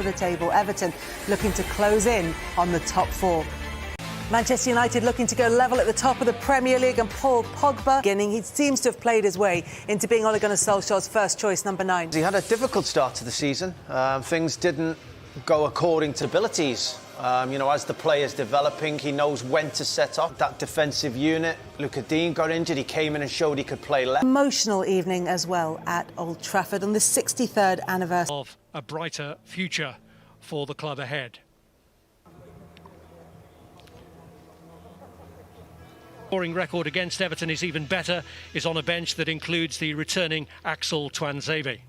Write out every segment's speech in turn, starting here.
of the table. Everton looking to close in on the top four. Manchester United looking to go level at the top of the Premier League, and Paul Pogba beginning. He seems to have played his way into being Ole Gunnar Solskjaer's first choice, number 9. He had a difficult start to the season. Things didn't go according to abilities. As the player's developing, he knows when to set up that defensive unit. Luca Dean got injured. He came in and showed he could play left. Emotional evening as well at Old Trafford on the 63rd anniversary of a brighter future for the club ahead. Scoring record against Everton is even better, is on a bench that includes the returning Axel Tuanzebe.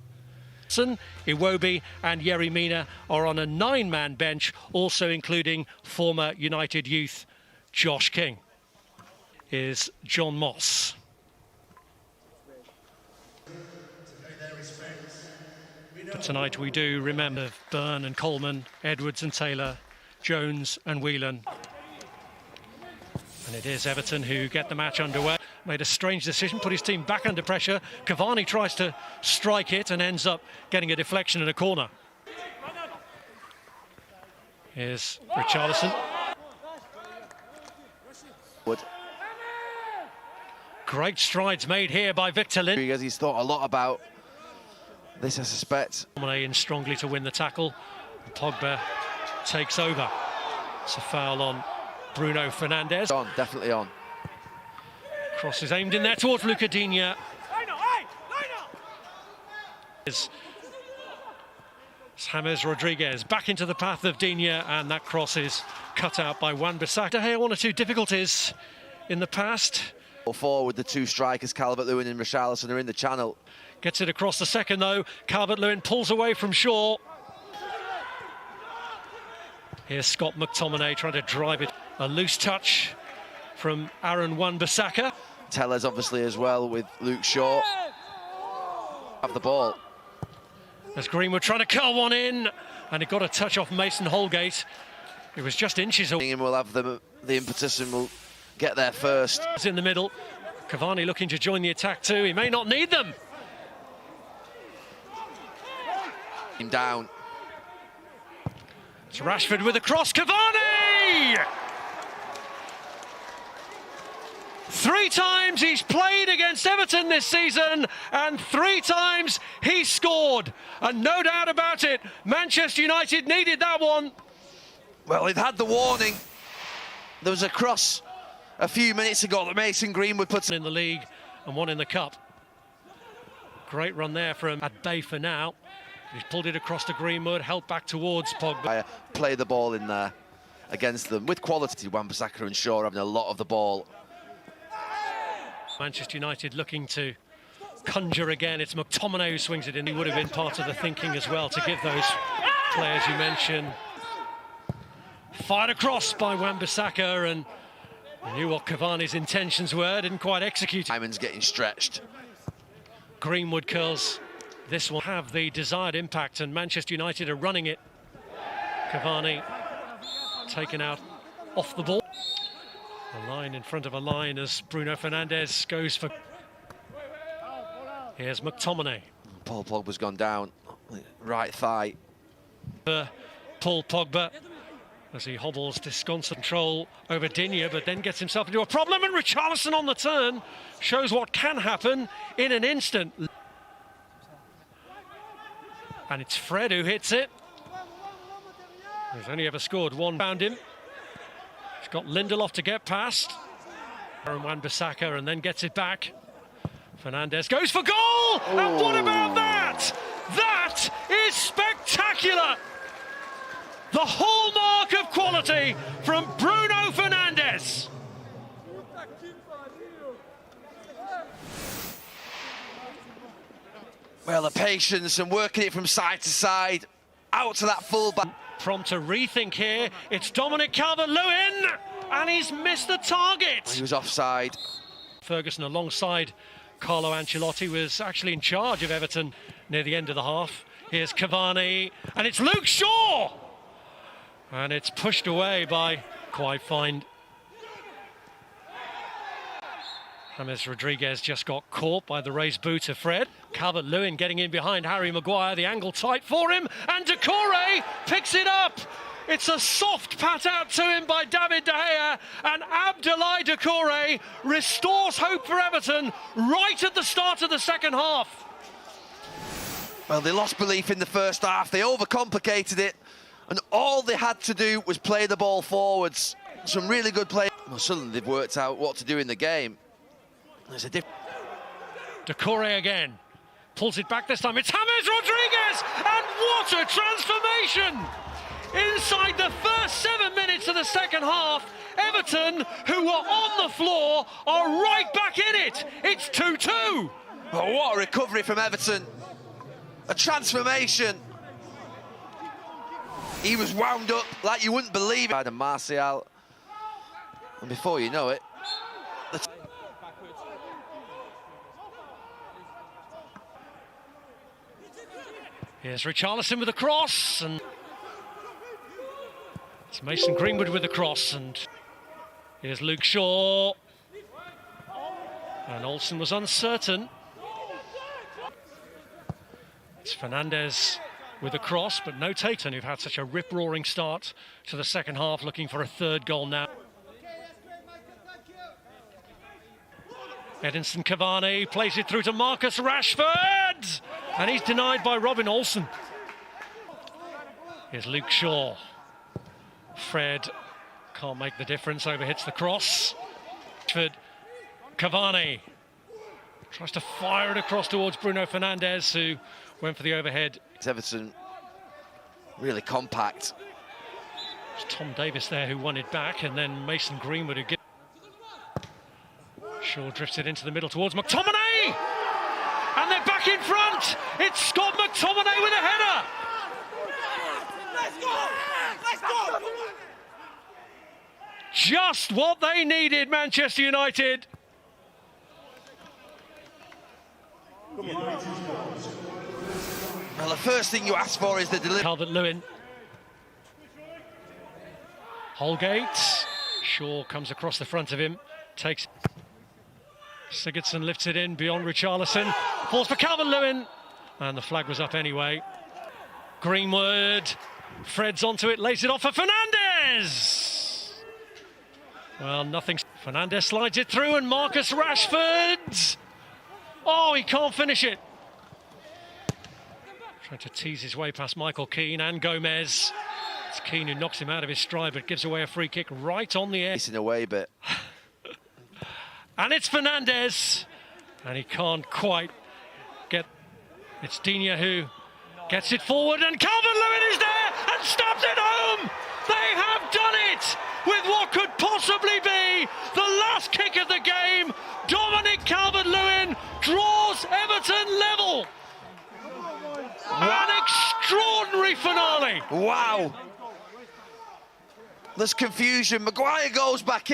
Iwobi and Yerry Mina are on a 9-man bench, also including former United youth Josh King. Is John Moss. But tonight we do remember Byrne and Coleman, Edwards and Taylor, Jones and Whelan. And it is Everton who get the match underway. Made a strange decision, put his team back under pressure. Cavani tries to strike it and ends up getting a deflection in a corner. Here's Richarlison. Great strides made here by Victor Lind. Because he's thought a lot about this, I suspect. In strongly to win the tackle. Pogba takes over. It's a foul on Bruno Fernandes. On, definitely on. Cross is aimed in there towards Luca Digne. It's James Rodriguez back into the path of Digne, and that cross is cut out by Wan-Bissaka. Had one or two difficulties in the past. Forward, the two strikers, Calvert-Lewin and Richarlison, are in the channel. Gets it across the second though. Calvert-Lewin pulls away from Shaw. Here's Scott McTominay trying to drive it. A loose touch from Aaron Wan-Bissaka. Tellers obviously as well with Luke Shaw. Have the ball. As Greenwood trying to curl one in, and it got a touch off Mason Holgate. It was just inches away. And will have the impetus and will get there first. It's in the middle. Cavani looking to join the attack too. He may not need them. Him down. It's Rashford with a cross. Cavani! 3 times he's played against Everton this season, and 3 times he scored. And no doubt about it, Manchester United needed that one. Well, they've had the warning. There was a cross a few minutes ago that Mason Greenwood put in the league and one in the cup. Great run there from at bay for now. He's pulled it across to Greenwood, held back towards Pogba. Play the ball in there against them with quality. Wan-Bissaka and Shaw having a lot of the ball. Manchester United looking to conjure again. It's McTominay who swings it in. He would have been part of the thinking as well to give those players you mentioned. Fired across by Wan-Bissaka, and knew what Cavani's intentions were, didn't quite execute. Simon's getting stretched. Greenwood curls. This will have the desired impact, and Manchester United are running it. Cavani taken out off the ball. A line in front of a line as Bruno Fernandes goes for... Here's McTominay. Paul Pogba's gone down. Right thigh. Paul Pogba as he hobbles disconsolate control over Digne, but then gets himself into a problem, and Richarlison on the turn shows what can happen in an instant. And it's Fred who hits it. He's only ever scored one. Found him. He's got Lindelof to get past. Aaron Wan-Bissaka, and then gets it back. Fernandes goes for goal! Ooh. And what about that? That is spectacular! The hallmark of quality from Bruno Fernandes. Well, the patience and working it from side to side, out to that full-back. Prompt to rethink here. It's Dominic Calvert-Lewin, and he's missed the target. He was offside. Ferguson alongside Carlo Ancelotti was actually in charge of Everton near the end of the half. Here's Cavani, and it's Luke Shaw! And it's pushed away by quite fine. James Rodriguez just got caught by the raised boot of Fred. Calvert-Lewin getting in behind Harry Maguire, the angle tight for him, and Decore picks it up. It's a soft pat out to him by David De Gea, and Abdoulaye Decore restores hope for Everton right at the start of the second half. Well, they lost belief in the first half, they overcomplicated it, and all they had to do was play the ball forwards. Some really good play. Well, suddenly they've worked out what to do in the game. There's a Decore again, pulls it back this time, it's James Rodriguez, and what a transformation! Inside the first 7 minutes of the second half, Everton, who were on the floor, are right back in it. It's 2-2. Oh, what a recovery from Everton. A transformation. He was wound up like you wouldn't believe it. And Martial. And before you know it, here's Richarlison with a cross, and it's Mason Greenwood with a cross, and here's Luke Shaw. And Olsen was uncertain. It's Fernandes with a cross, but no Tatum, who've had such a rip-roaring start to the second half, looking for a third goal now. Edinson Cavani plays it through to Marcus Rashford, and he's denied by Robin Olsen. Here's Luke Shaw. Fred can't make the difference, overhits the cross. Rashford, Cavani tries to fire it across towards Bruno Fernandes, who went for the overhead. it's Everton really compact. It's Tom Davis there who won it back, and then Mason Greenwood who Shaw drifts it into the middle towards McTominay, and they're back in front. It's Scott McTominay with a header. Let's go! Let's go! Just what they needed, Manchester United. Well, the first thing you ask for is the delivery. Calvert-Lewin. Holgate. Shaw comes across the front of him, takes. Sigurdsson lifts it in beyond Richarlison. Falls for Calvert-Lewin, and the flag was up anyway. Greenwood. Fred's onto it, lays it off for Fernandes. Well, nothing. Fernandes slides it through, and Marcus Rashford. Oh, he can't finish it. Trying to tease his way past Michael Keane and Gomez. It's Keane who knocks him out of his stride, but gives away a free kick right on the air. It's in a way, but And it's Fernandes, and he can't quite get. It's Digne who gets it forward, and Calvert-Lewin is there and stabs it home. They have done it with what could possibly be the last kick of the game. Dominic Calvert-Lewin draws Everton level. An extraordinary finale. wow. There's confusion. Maguire goes back in.